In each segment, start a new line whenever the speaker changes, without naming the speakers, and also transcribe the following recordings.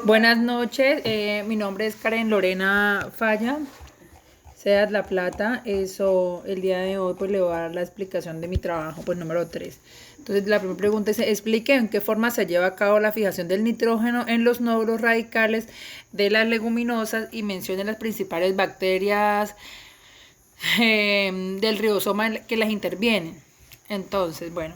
Buenas noches, mi nombre es Karen Lorena Falla, Seat La Plata. El día de hoy pues le voy a dar la explicación de mi trabajo, pues número 3. Entonces la primera pregunta es, explique en qué forma se lleva a cabo la fijación del nitrógeno en los nódulos radicales de las leguminosas y mencione las principales bacterias del ribosoma que las intervienen. Entonces, bueno,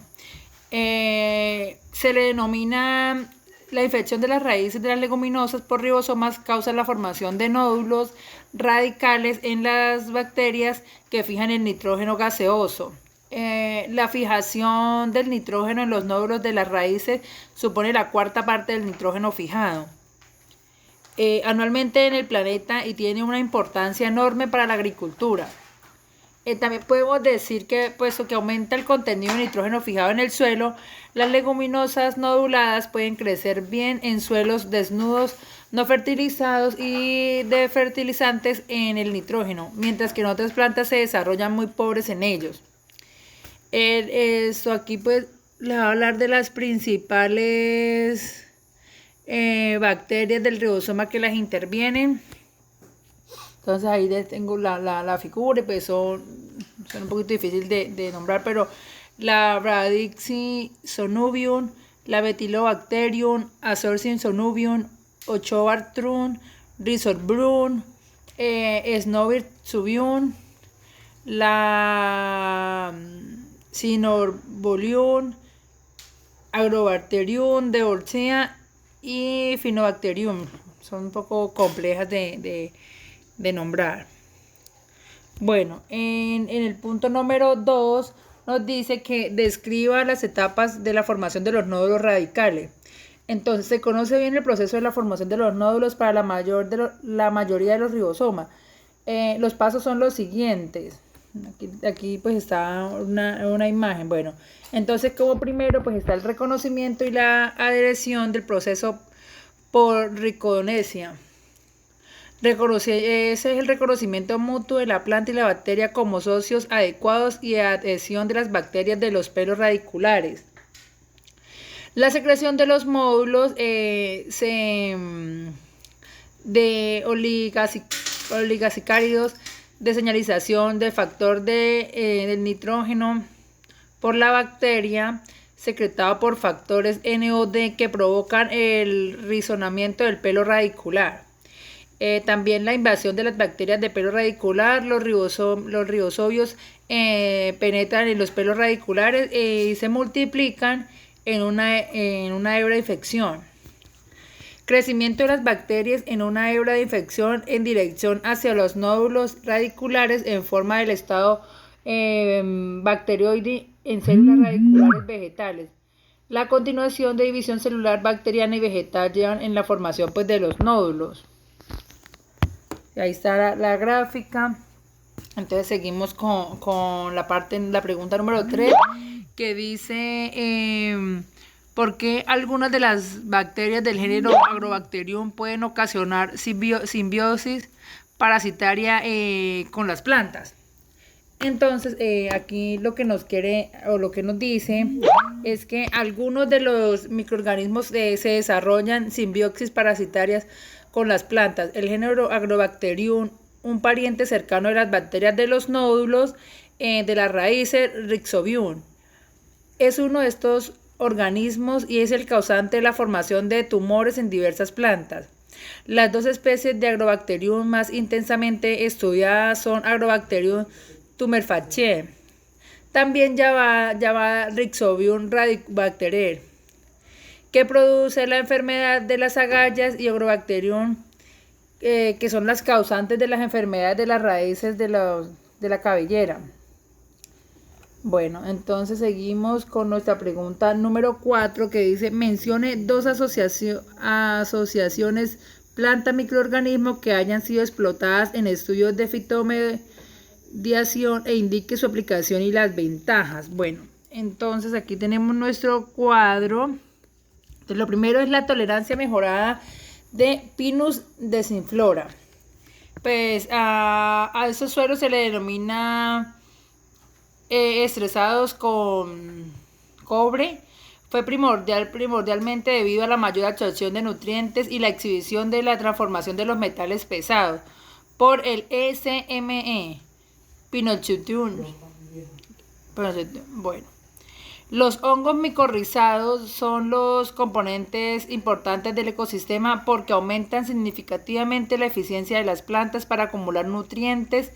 se le denomina la infección de las raíces de las leguminosas por ribosomas causa la formación de nódulos radicales en las bacterias que fijan el nitrógeno gaseoso. La fijación del nitrógeno en los nódulos de las raíces supone la cuarta parte del nitrógeno fijado anualmente en el planeta y tiene una importancia enorme para la agricultura. También podemos decir que, puesto que aumenta el contenido de nitrógeno fijado en el suelo, las leguminosas noduladas pueden crecer bien en suelos desnudos, no fertilizados y de fertilizantes en el nitrógeno, mientras que en otras plantas se desarrollan muy pobres en ellos. Esto aquí pues les voy a hablar de las principales bacterias del ribosoma que las intervienen. Entonces ahí tengo la figura, pues son un poquito difícil de nombrar, pero la Bradixi-Sonubium, la Bethylobacterium, Aspergillus-Sonubium, Ochobartrum, Rhizobrun, Snowbird-Subium, la Cynorbolium, Agrobacterium de Orchea y Phinobacterium. Son un poco complejas de nombrar. Bueno, en el punto número 2 nos dice que describa las etapas de la formación de los nódulos radicales. Entonces, se conoce bien el proceso de la formación de los nódulos para la mayoría de los ribosomas. Los pasos son los siguientes. Aquí pues está una imagen. Bueno, entonces como primero pues está el reconocimiento y la adhesión del proceso por riconesia. Ese es el reconocimiento mutuo de la planta y la bacteria como socios adecuados y adhesión de las bacterias de los pelos radiculares. La secreción de los módulos de oligosacáridos de señalización del factor del nitrógeno por la bacteria secretado por factores NOD que provocan el rizonamiento del pelo radicular. También la invasión de las bacterias de pelo radicular, los ribosobios penetran en los pelos radiculares y se multiplican en una hebra de infección. Crecimiento de las bacterias en una hebra de infección en dirección hacia los nódulos radiculares en forma del estado bacteroide en células radiculares vegetales. La continuación de división celular bacteriana y vegetal llevan en la formación pues, de los nódulos. Ahí está la gráfica. Entonces seguimos con la pregunta número 3 que dice ¿por qué algunas de las bacterias del género Agrobacterium pueden ocasionar simbiosis parasitaria con las plantas? Entonces aquí lo que nos quiere o lo que nos dice es que algunos de los microorganismos se desarrollan simbiosis parasitarias con las plantas. El género Agrobacterium, un pariente cercano de las bacterias de los nódulos de las raíces, Rhizobium, es uno de estos organismos y es el causante de la formación de tumores en diversas plantas. Las dos especies de Agrobacterium más intensamente estudiadas son Agrobacterium tumefaciae. También llamada Rhizobium radibacteriae, que produce la enfermedad de las agallas, y Agrobacterium, que son las causantes de las enfermedades de las raíces de la cabellera. Bueno, entonces seguimos con nuestra pregunta número 4 que dice, mencione dos asociaciones planta-microorganismo que hayan sido explotadas en estudios de fitomediación e indique su aplicación y las ventajas. Bueno, entonces aquí tenemos nuestro cuadro. Entonces, lo primero es la tolerancia mejorada de Pinus desinflora. Pues a esos suelos se le denomina estresados con cobre. fue primordialmente debido a la mayor absorción de nutrientes y la exhibición de la transformación de los metales pesados por el SME. Pinochutium. Bueno. Los hongos micorrizados son los componentes importantes del ecosistema porque aumentan significativamente la eficiencia de las plantas para acumular nutrientes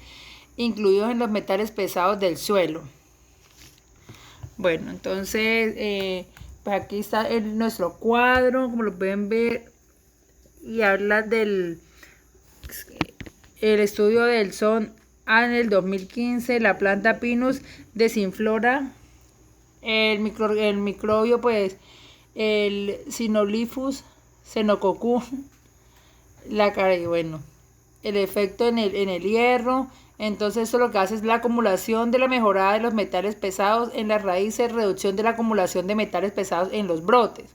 incluidos en los metales pesados del suelo. Bueno, entonces, pues aquí está nuestro cuadro, como lo pueden ver, y habla del el estudio del son en el 2015, la planta Pinus desinflora. El microbio, pues, el Sinolifus xenococcus, bueno, el efecto en el hierro. Entonces esto lo que hace es la acumulación de la mejorada de los metales pesados en las raíces, reducción de la acumulación de metales pesados en los brotes.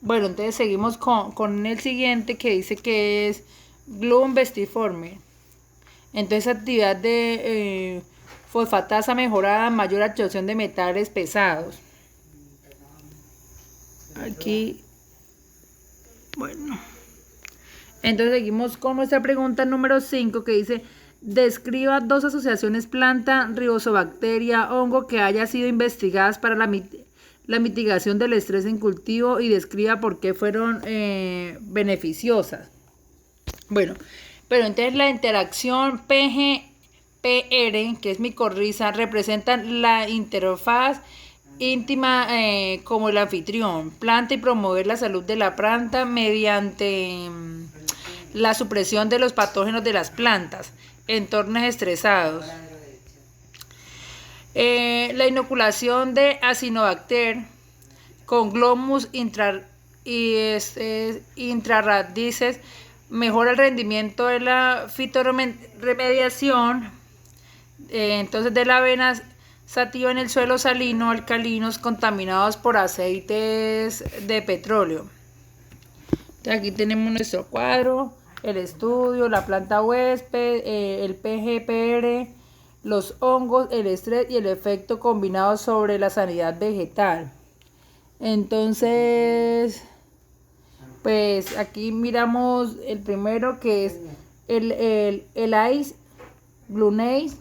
Bueno, entonces seguimos con el siguiente que dice que es Glum vestiforme. Entonces actividad de fosfatasa mejorada, mayor absorción de metales pesados. Aquí, bueno. Entonces seguimos con nuestra pregunta número 5 que dice, describa 2 asociaciones planta, rizobacteria, hongo que haya sido investigadas para la mitigación del estrés en cultivo y describa por qué fueron beneficiosas. Bueno, pero entonces la interacción PGPR, que es micorriza, representa la interfaz íntima como el anfitrión, planta y promover la salud de la planta mediante la supresión de los patógenos de las plantas, entornos estresados. La inoculación de Acinetobacter con Glomus intraradices mejora el rendimiento de la fitoremediación, entonces de la avena sativa en el suelo salino alcalinos contaminados por aceites de petróleo. Entonces aquí tenemos nuestro cuadro, el estudio, la planta huésped, el PGPR, los hongos, el estrés y el efecto combinado sobre la sanidad vegetal. Entonces, pues aquí miramos el primero que es el Ais gluneis,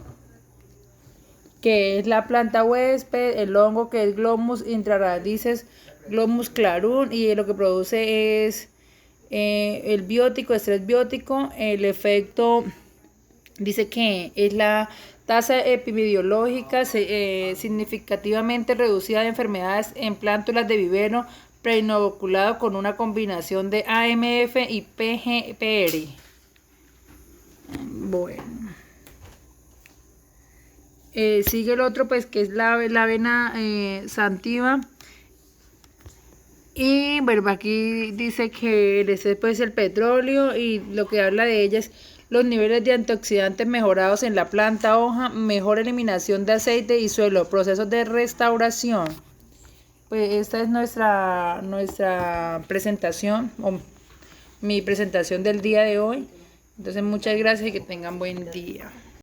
que es la planta huésped, el hongo que es Glomus intraradices, Glomus clarum, y lo que produce es el biótico, estrés biótico. El efecto dice que es la tasa epidemiológica significativamente reducida de enfermedades en plántulas de vivero preinoculado con una combinación de AMF y PGPR. Bueno. Sigue el otro, pues, que es la avena sativa. Y bueno, aquí dice que ese pues el petróleo, y lo que habla de ella es los niveles de antioxidantes mejorados en la planta, hoja, mejor eliminación de aceite y suelo, procesos de restauración. Pues esta es nuestra presentación, o mi presentación del día de hoy. Entonces muchas gracias y que tengan buen día.